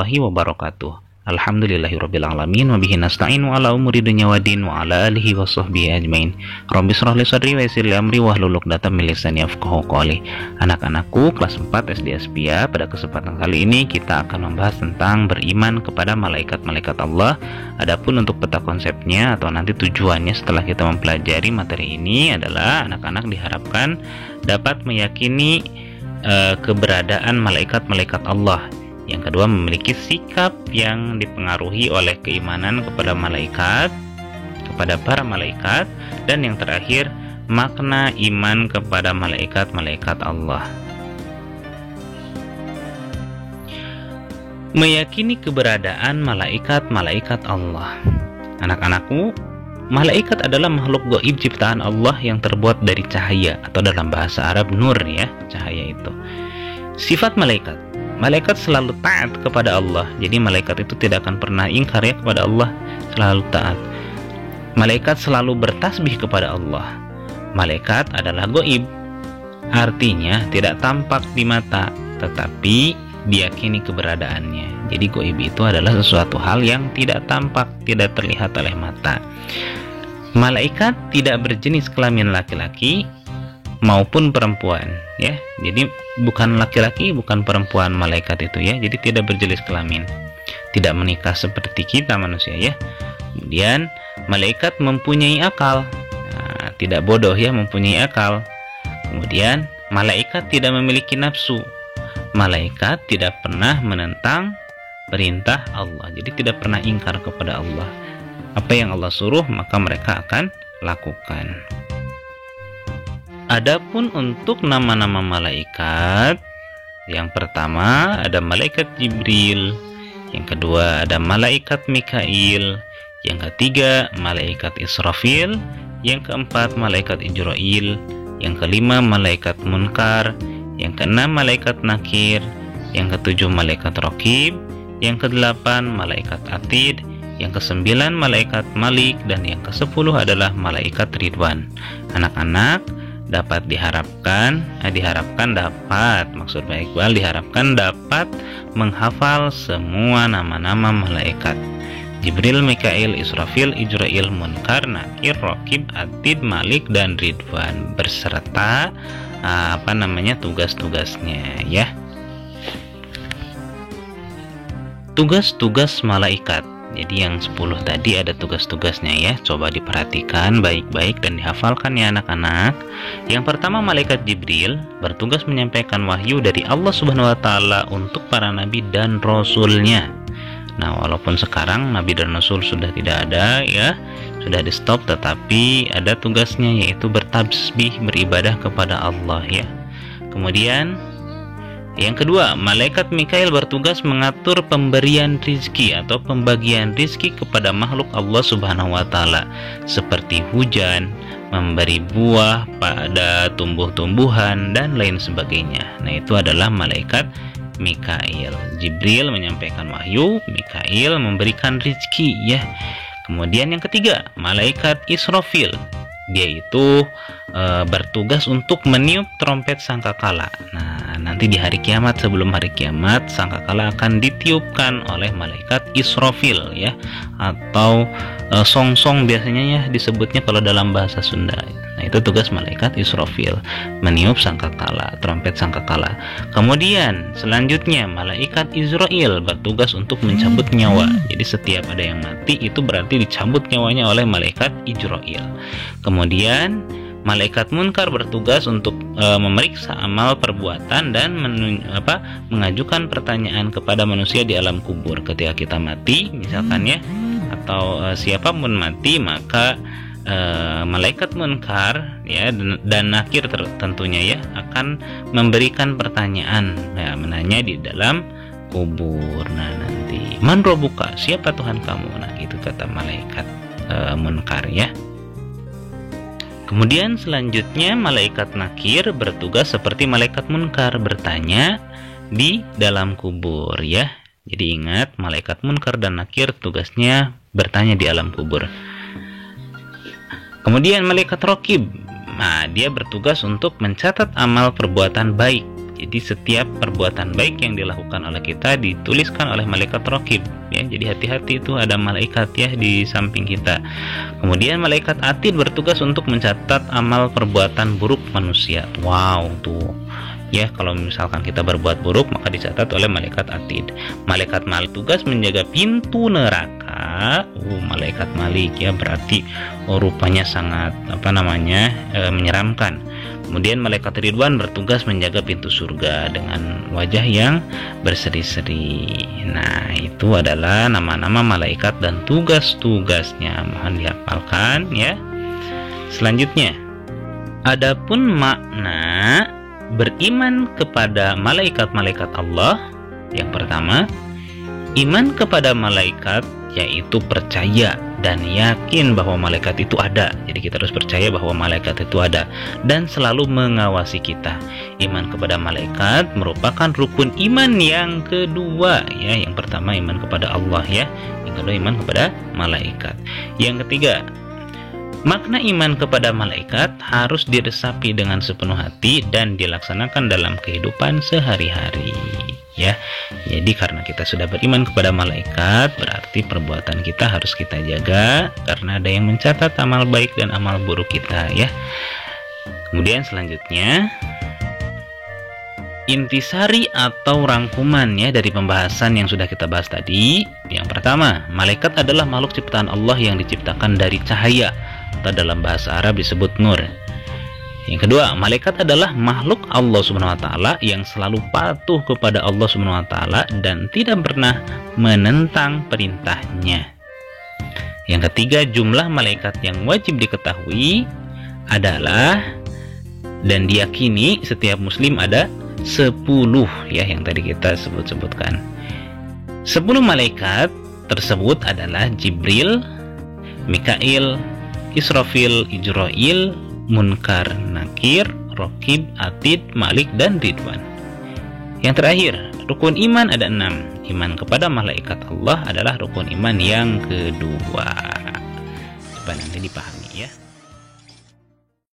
warahmatullahi wabarakatuh. Alhamdulillahirabbil alamin wa bihi nasta'inu ala umuri dunya waddin wa ala alihi wa sahbihi ajmain. Rabbi shrah li sadri wa yassir li amri wahlul 'uqdatam min lisani yafqahu qawli. Anak-anakku kelas 4 SD Aspia, pada kesempatan kali ini kita akan membahas tentang beriman kepada malaikat-malaikat Allah. Adapun untuk peta konsepnya atau nanti tujuannya setelah kita mempelajari materi ini adalah anak-anak diharapkan dapat meyakini keberadaan malaikat-malaikat Allah. Yang kedua, memiliki sikap yang dipengaruhi oleh keimanan kepada malaikat, kepada para malaikat. Dan yang terakhir, makna iman kepada malaikat-malaikat Allah. Meyakini keberadaan malaikat-malaikat Allah. Anak-anakku, malaikat adalah makhluk gaib ciptaan Allah yang terbuat dari cahaya, atau dalam bahasa Arab nur, ya, cahaya itu. Sifat malaikat, malaikat selalu taat kepada Allah. Jadi malaikat itu tidak akan pernah ingkar ya kepada Allah, selalu taat. Malaikat selalu bertasbih kepada Allah. Malaikat adalah gaib, artinya tidak tampak di mata, tetapi diyakini keberadaannya. Jadi gaib itu adalah sesuatu hal yang tidak tampak, tidak terlihat oleh mata. Malaikat tidak berjenis kelamin laki-laki maupun perempuan, ya. Jadi bukan laki-laki, bukan perempuan malaikat itu, ya. Jadi tidak berjenis kelamin, tidak menikah seperti kita manusia, ya. Kemudian malaikat mempunyai akal, nah, tidak bodoh, ya, mempunyai akal. Kemudian malaikat tidak memiliki nafsu. Malaikat tidak pernah menentang perintah Allah, jadi tidak pernah ingkar kepada Allah. Apa yang Allah suruh maka mereka akan lakukan. Adapun untuk nama-nama malaikat, yang pertama ada malaikat Jibril, yang kedua ada malaikat Mikail, yang ketiga malaikat Israfil, yang keempat malaikat Ijrail, yang kelima malaikat Munkar, yang keenam malaikat Nakir, yang ketujuh malaikat Raqib, yang kedelapan malaikat Atid, yang kesembilan malaikat Malik, dan yang kesepuluh adalah malaikat Ridwan. Anak-anak dapat diharapkan dapat, maksud baik Iqbal, diharapkan dapat menghafal semua nama-nama malaikat: Jibril, Mikail, Israfil, Ijrail, Munkar, Nakir, Raqib, Atid, Malik, dan Ridwan, berserta tugas-tugasnya, ya. Tugas-tugas malaikat. Jadi yang 10 tadi ada tugas-tugasnya, ya. Coba diperhatikan baik-baik dan dihafalkan, ya anak-anak. Yang pertama, malaikat Jibril bertugas menyampaikan wahyu dari Allah Subhanahu wa taala untuk para nabi dan rasulnya. Nah, walaupun sekarang nabi dan rasul sudah tidak ada, ya, sudah di stop, tetapi ada tugasnya, yaitu bertasbih, beribadah kepada Allah, ya. Kemudian yang kedua, malaikat Mikail bertugas mengatur pemberian rizki atau pembagian rizki kepada makhluk Allah Subhanahu wa taala, seperti hujan, memberi buah pada tumbuh-tumbuhan, dan lain sebagainya. Nah, itu adalah malaikat Mikail. Jibril menyampaikan wahyu, Mikail memberikan rizki, ya. Kemudian yang ketiga, malaikat Israfil. Dia itu bertugas untuk meniup trompet sangkakala. Nah, nanti di hari kiamat, sebelum hari kiamat, sangkakala akan ditiupkan oleh malaikat Israfil, ya, atau songsong biasanya, ya, disebutnya kalau dalam bahasa Sunda. Nah, itu tugas malaikat Israfil, meniup sangkakala, trompet sangkakala. Kemudian selanjutnya malaikat Ijrail bertugas untuk mencabut nyawa. Jadi setiap ada yang mati itu berarti dicabut nyawanya oleh malaikat Ijrail. Kemudian malaikat Munkar bertugas untuk memeriksa amal perbuatan dan mengajukan pertanyaan kepada manusia di alam kubur. Ketika kita mati misalkan, ya, atau siapapun mati, maka malaikat Munkar, ya, dan Nakir tentunya, ya, akan memberikan pertanyaan, ya, menanya di dalam kubur. Nah, nanti man rabbuka, siapa Tuhan kamu? Nah, itu kata malaikat Munkar, ya. Kemudian selanjutnya malaikat Nakir bertugas seperti malaikat Munkar, bertanya di dalam kubur, ya. Jadi ingat, malaikat Munkar dan Nakir tugasnya bertanya di alam kubur. Kemudian malaikat Raqib, nah, dia bertugas untuk mencatat amal perbuatan baik Jadi setiap perbuatan baik yang dilakukan oleh kita dituliskan oleh malaikat raqib ya. Jadi hati-hati, itu ada malaikat ya di samping kita. Kemudian malaikat atid bertugas untuk mencatat amal perbuatan buruk manusia. Wow, tuh ya, kalau misalkan kita berbuat buruk maka dicatat oleh malaikat atid. Malaikat malik tugas menjaga pintu neraka. Malaikat malik ya, berarti rupanya sangat menyeramkan. Kemudian malaikat ridwan bertugas menjaga pintu surga dengan wajah yang berseri-seri. Nah, itu adalah nama-nama malaikat dan tugas-tugasnya. Mohon dihafalkan ya. Selanjutnya, adapun makna beriman kepada malaikat-malaikat Allah. Yang pertama, iman kepada malaikat yaitu percaya dan yakin bahwa malaikat itu ada. Jadi kita harus percaya bahwa malaikat itu ada dan selalu mengawasi kita. Iman kepada malaikat merupakan rukun iman yang kedua ya. Yang pertama iman kepada Allah ya, yang kedua iman kepada malaikat. Yang ketiga, makna iman kepada malaikat harus diresapi dengan sepenuh hati dan dilaksanakan dalam kehidupan sehari-hari ya. Jadi karena kita sudah beriman kepada malaikat, berarti perbuatan kita harus kita jaga karena ada yang mencatat amal baik dan amal buruk kita ya. Kemudian selanjutnya, intisari atau rangkuman ya dari pembahasan yang sudah kita bahas tadi. Yang pertama, malaikat adalah makhluk ciptaan Allah yang diciptakan dari cahaya, atau dalam bahasa Arab disebut nur. Yang kedua, malaikat adalah makhluk Allah Subhanahu wa taala yang selalu patuh kepada Allah Subhanahu wa taala dan tidak pernah menentang perintahnya. Yang ketiga, jumlah malaikat yang wajib diketahui adalah dan diyakini setiap muslim ada 10 ya, yang tadi kita sebutkan. 10 malaikat tersebut adalah Jibril, Mikail, Israfil, Ijrail, Munkar, Nakir, Raqib, Atid, Malik, dan Ridwan. Yang terakhir, rukun iman ada 6. Iman kepada malaikat Allah adalah rukun iman yang kedua. Coba nanti dipahami ya.